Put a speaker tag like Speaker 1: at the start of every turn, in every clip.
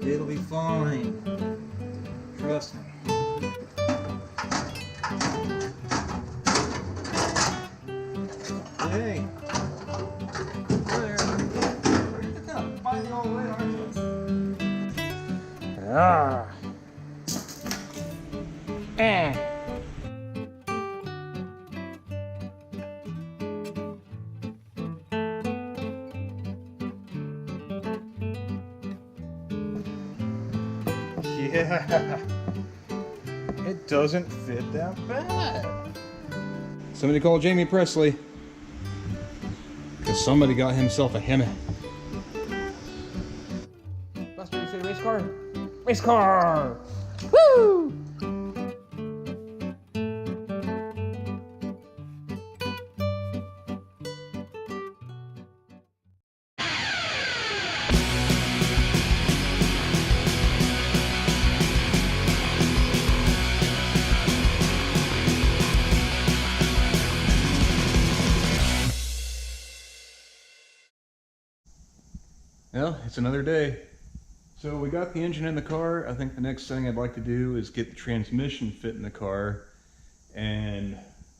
Speaker 1: It'll be fine. Trust me. Hey. There. You're kind of fighting all the way, aren't you? Ah. Yeah, it doesn't fit that bad. Somebody call Jamie Presley, because somebody got himself a Hemi. Buster, you say race car? Race car! Woo! Well, it's another day. So we got the engine in the car. I think the next thing I'd like to do is get the transmission fit in the car. And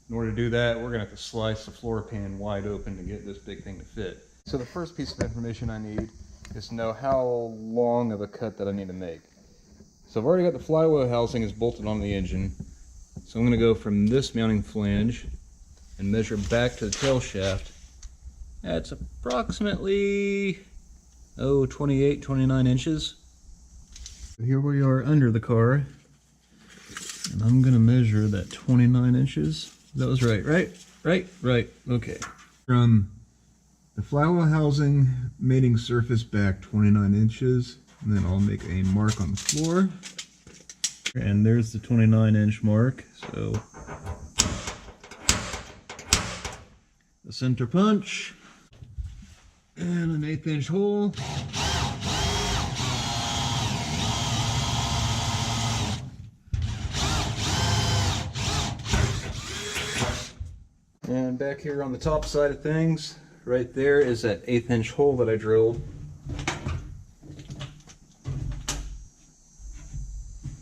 Speaker 1: in order to do that, we're gonna have to slice the floor pan wide open to get this big thing to fit. So the first piece of information I need is to know how long of a cut that I need to make. So I've already got the flywheel housing is bolted on the engine. So I'm gonna go from this mounting flange and measure back to the tail shaft. That's approximately 28, 29 inches. Here we are under the car, and I'm gonna measure that 29 inches. That was right, right, okay. From the flywheel housing mating surface back 29 inches, and then I'll make a mark on the floor. And there's the 29-inch mark, so the center punch, and an 1/8-inch hole. And back here on the top side of things, right there is that 1/8-inch hole that I drilled.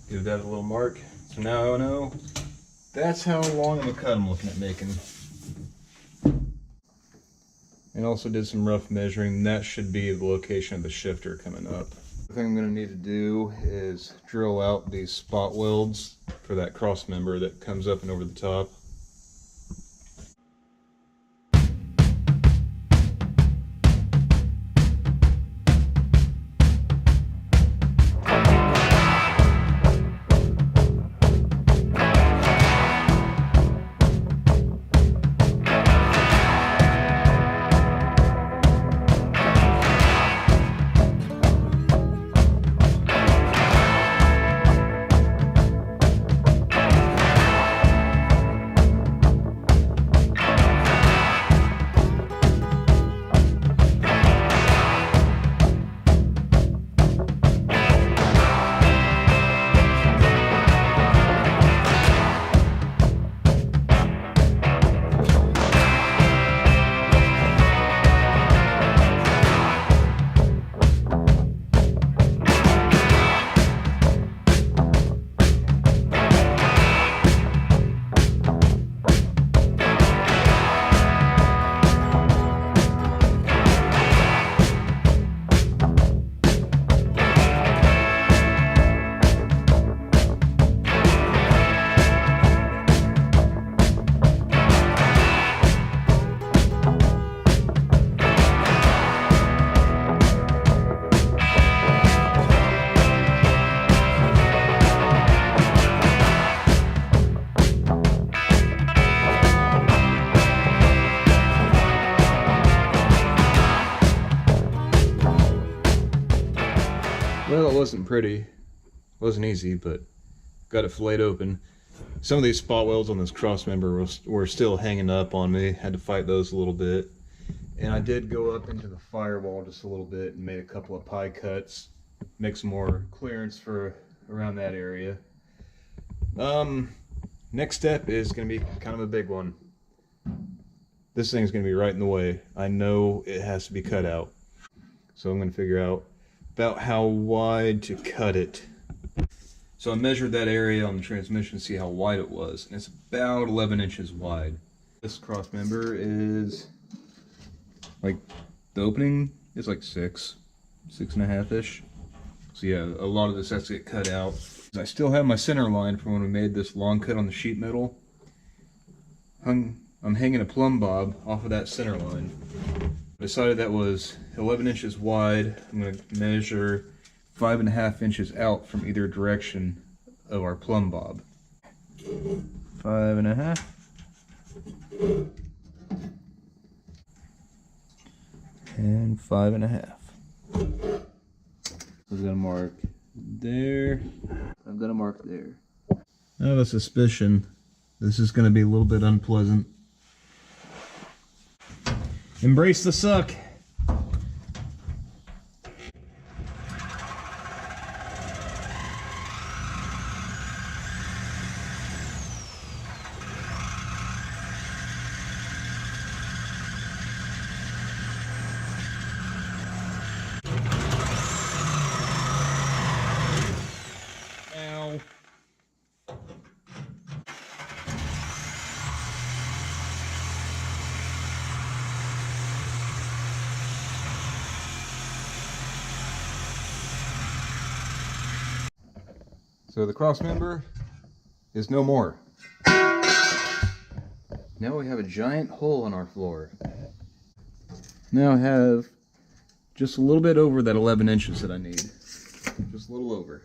Speaker 1: Give that a little mark. So now I know that's how long of a cut I'm looking at making. And also did some rough measuring. That should be the location of the shifter coming up. The thing I'm going to need to do is drill out these spot welds for that cross member that comes up and over the top. Well, it wasn't pretty. It wasn't easy, but got it filleted open. Some of these spot welds on this cross member were still hanging up on me. Had to fight those a little bit. And I did go up into the firewall just a little bit and made a couple of pie cuts. Make some more clearance for around that area. Next step is going to be kind of a big one. This thing's going to be right in the way. I know it has to be cut out. So I'm going to figure out about how wide to cut it. So I measured that area on the transmission to see how wide it was, and it's about 11 inches wide. This cross member is like, the opening is like 6.5-ish. So yeah, a lot of this has to get cut out. I still have my center line from when we made this long cut on the sheet metal. I'm hanging a plumb bob off of that center line. I decided that was 11 inches wide. I'm going to measure 5.5 inches out from either direction of our plumb bob. 5.5. And 5.5. I'm gonna mark there. I'm gonna mark there. I have a suspicion this is gonna be a little bit unpleasant. Embrace the suck. So the cross member is no more. Now we have a giant hole on our floor. Now I have just a little bit over that 11 inches that I need. Just a little over.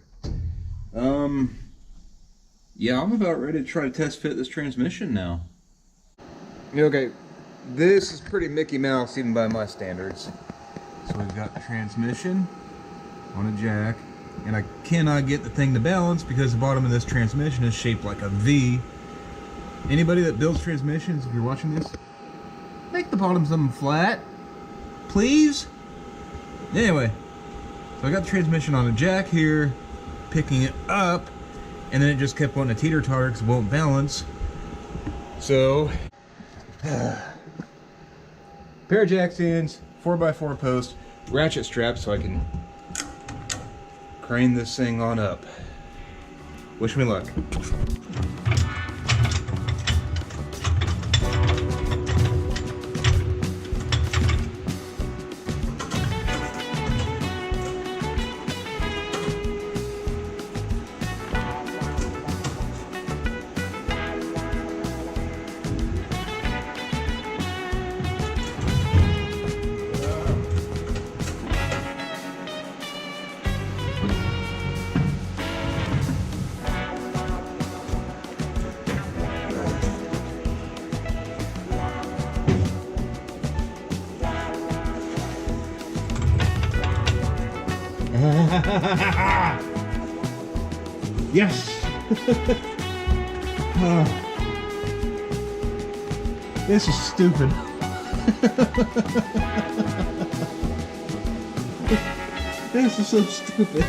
Speaker 1: Yeah, I'm about ready to try to test fit this transmission now. Okay, this is pretty Mickey Mouse even by my standards. So we've got the transmission on a jack. And I cannot get the thing to balance because the bottom of this transmission is shaped like a V. Anybody that builds transmissions, if you're watching this, make the bottom something flat, please. Anyway, so I got the transmission on a jack here, picking it up, and then it just kept wanting to teeter-totter because it won't balance. So, pair of jack stands, 4x4 post, ratchet strap so I can crane this thing on up. Wish me luck. Yes! This is stupid. This is so stupid.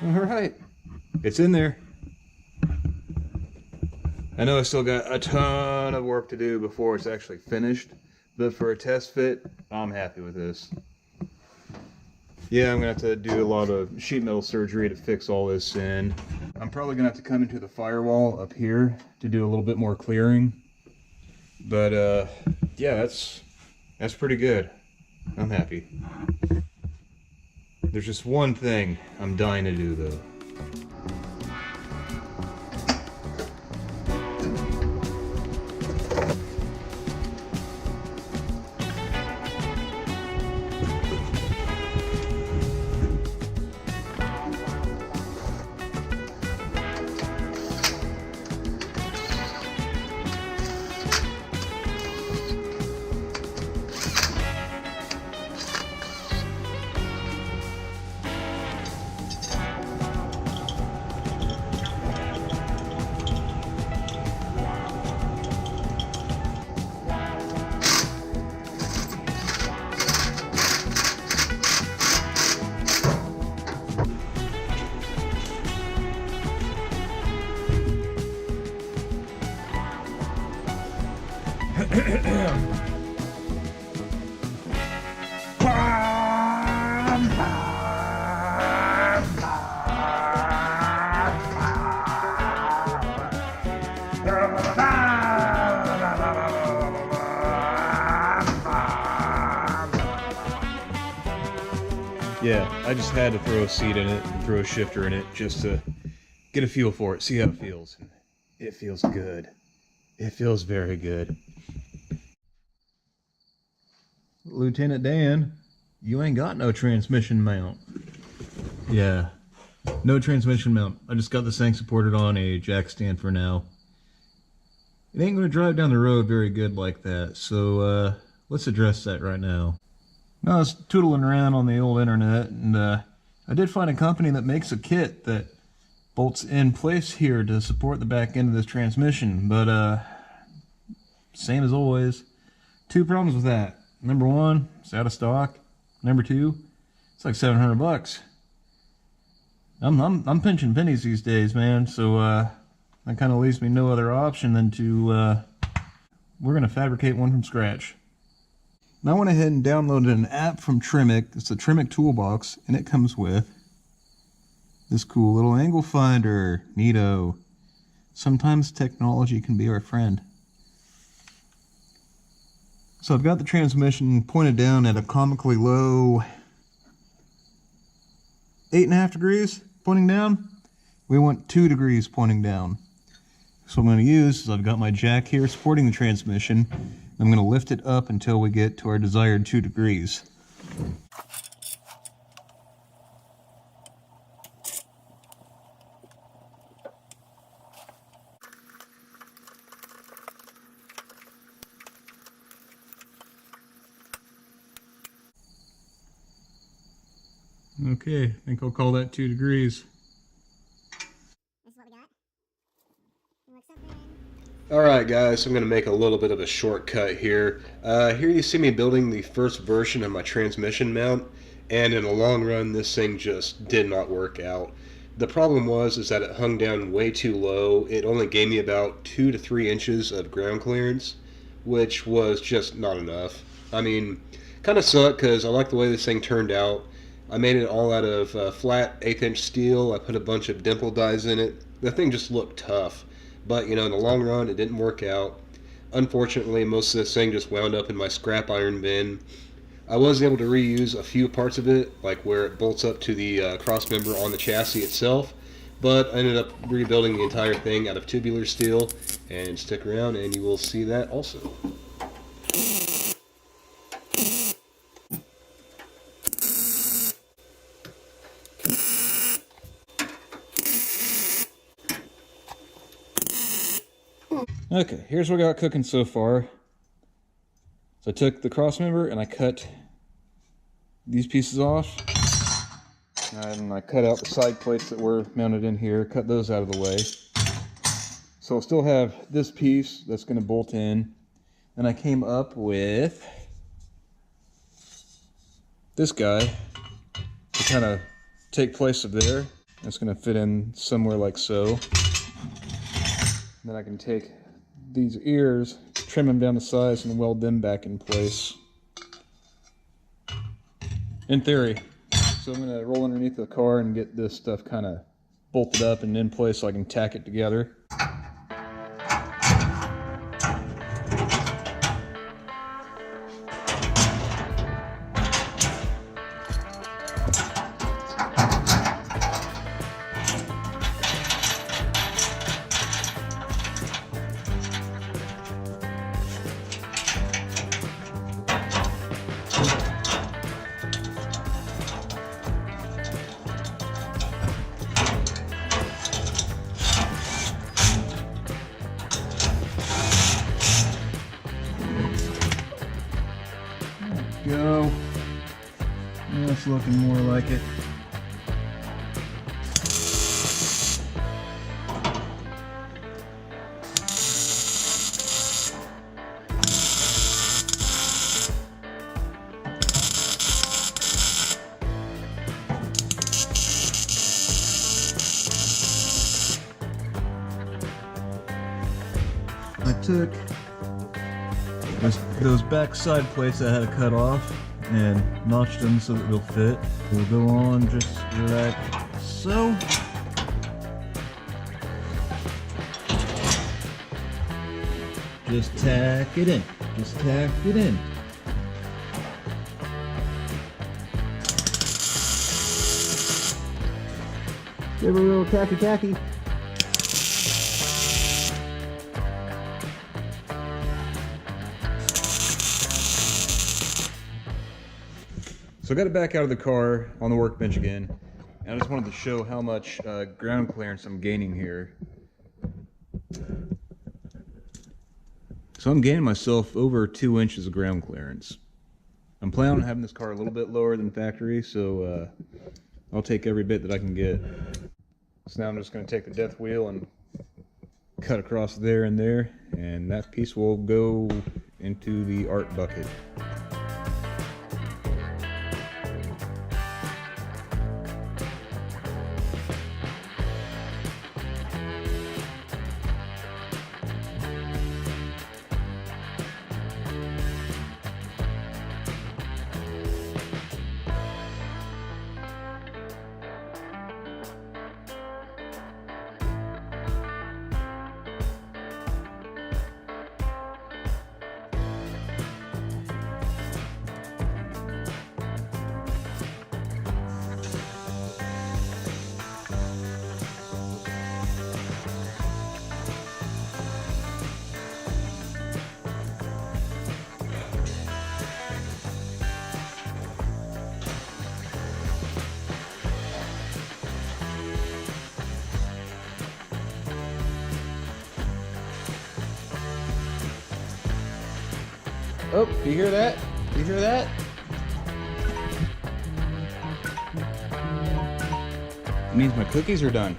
Speaker 1: Alright, it's in there. I know I still got a ton of work to do before it's actually finished, but for a test fit, I'm happy with this. Yeah, I'm gonna have to do a lot of sheet metal surgery to fix all this in. I'm probably gonna have to come into the firewall up here to do a little bit more clearing. But yeah, that's pretty good. I'm happy. There's just one thing I'm dying to do though. Yeah, I just had to throw a seat in it and throw a shifter in it just to get a feel for it, see how it feels. It feels good. It feels very good. Lieutenant Dan, you ain't got no transmission mount. Yeah, no transmission mount. I just got this thing supported on a jack stand for now. It ain't going to drive down the road very good like that, so let's address that right now. I was tootling around on the old internet, and I did find a company that makes a kit that bolts in place here to support the back end of this transmission, but same as always. Two problems with that. Number one, it's out of stock. Number two, it's like $700. I'm pinching pennies these days, man, so that kind of leaves me no other option than to we're going to fabricate one from scratch. Now I went ahead and downloaded an app from Tremec. It's the Tremec Toolbox, and it comes with this cool little angle finder. Neato. Sometimes technology can be our friend. So I've got the transmission pointed down at a comically low 8.5 degrees pointing down. We want 2 degrees pointing down. So what I'm going to use is I've got my jack here supporting the transmission. I'm going to lift it up until we get to our desired 2 degrees. Okay, I think I'll call that 2 degrees. Alright guys, I'm going to make a little bit of a shortcut here. Here you see me building the first version of my transmission mount, and in the long run this thing just did not work out. The problem is that it hung down way too low. It only gave me about 2 to 3 inches of ground clearance, which was just not enough. I mean, kind of sucked because I like the way this thing turned out. I made it all out of flat 1/8 inch steel. I put a bunch of dimple dies in it. The thing just looked tough. But, you know, in the long run, it didn't work out. Unfortunately, most of this thing just wound up in my scrap iron bin. I was able to reuse a few parts of it, like where it bolts up to the cross member on the chassis itself. But I ended up rebuilding the entire thing out of tubular steel. And stick around and you will see that also. Okay, here's what I got cooking so far. So I took the cross member and I cut these pieces off. And I cut out the side plates that were mounted in here, cut those out of the way. So I'll still have this piece that's going to bolt in. Then I came up with this guy to kind of take place of there. It's going to fit in somewhere like so. Then I can take these ears, trim them down to size, and weld them back in place. In theory. So I'm going to roll underneath the car and get this stuff kind of bolted up and in place so I can tack it together. Go. That's looking more like it. I took those back side plates I had to cut off and notched them so that they'll fit. They'll go on just like so. Just tack it in. Just tack it in. Give it a little tacky. So I got it back out of the car on the workbench again, and I just wanted to show how much ground clearance I'm gaining here. So I'm gaining myself over 2 inches of ground clearance. I'm planning on having this car a little bit lower than factory, so I'll take every bit that I can get. So now I'm just going to take the death wheel and cut across there and there, and that piece will go into the art bucket. Oh, do you hear that? Do you hear that? It means my cookies are done.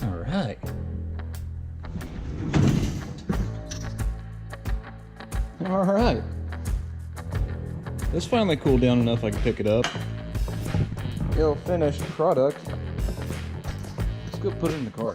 Speaker 1: All right. All right. This finally cooled down enough I can pick it up. Yo, finished product. Let's go put it in the car.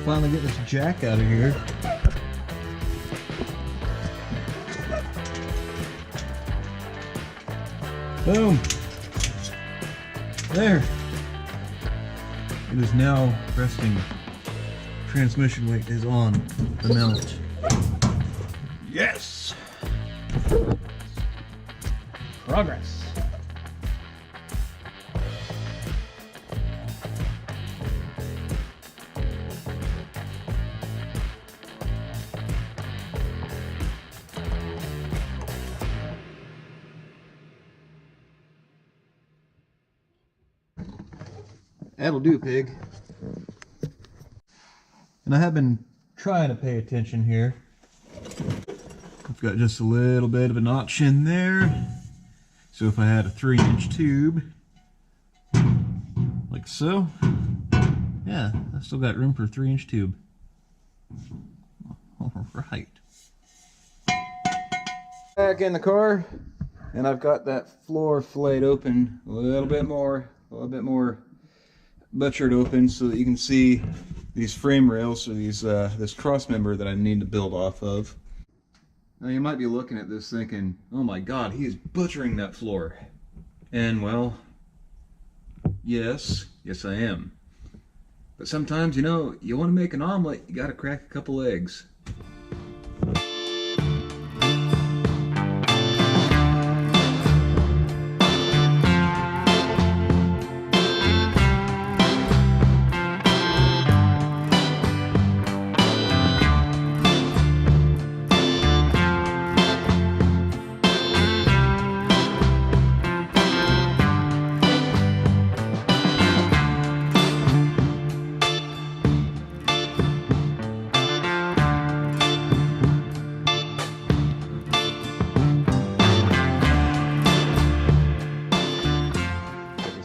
Speaker 1: Finally get this jack out of here. Boom. There. It is now resting. Transmission weight is on the mount. Yes! Progress. That'll do, pig. And I have been trying to pay attention here. I've got just a little bit of a notch in there. So if I had a 3-inch tube, like so, yeah, I've still got room for a 3-inch tube. All right. Back in the car, and I've got that floor flayed open a little bit more butchered open so that you can see these frame rails or these this cross member that I need to build off of. Now you might be looking at this thinking, oh my god, he is butchering that floor. And well, Yes, I am. But sometimes, you know, you want to make an omelet, you gotta crack a couple eggs.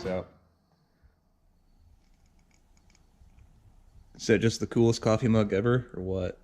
Speaker 1: Out. Is that just the coolest coffee mug ever, or what?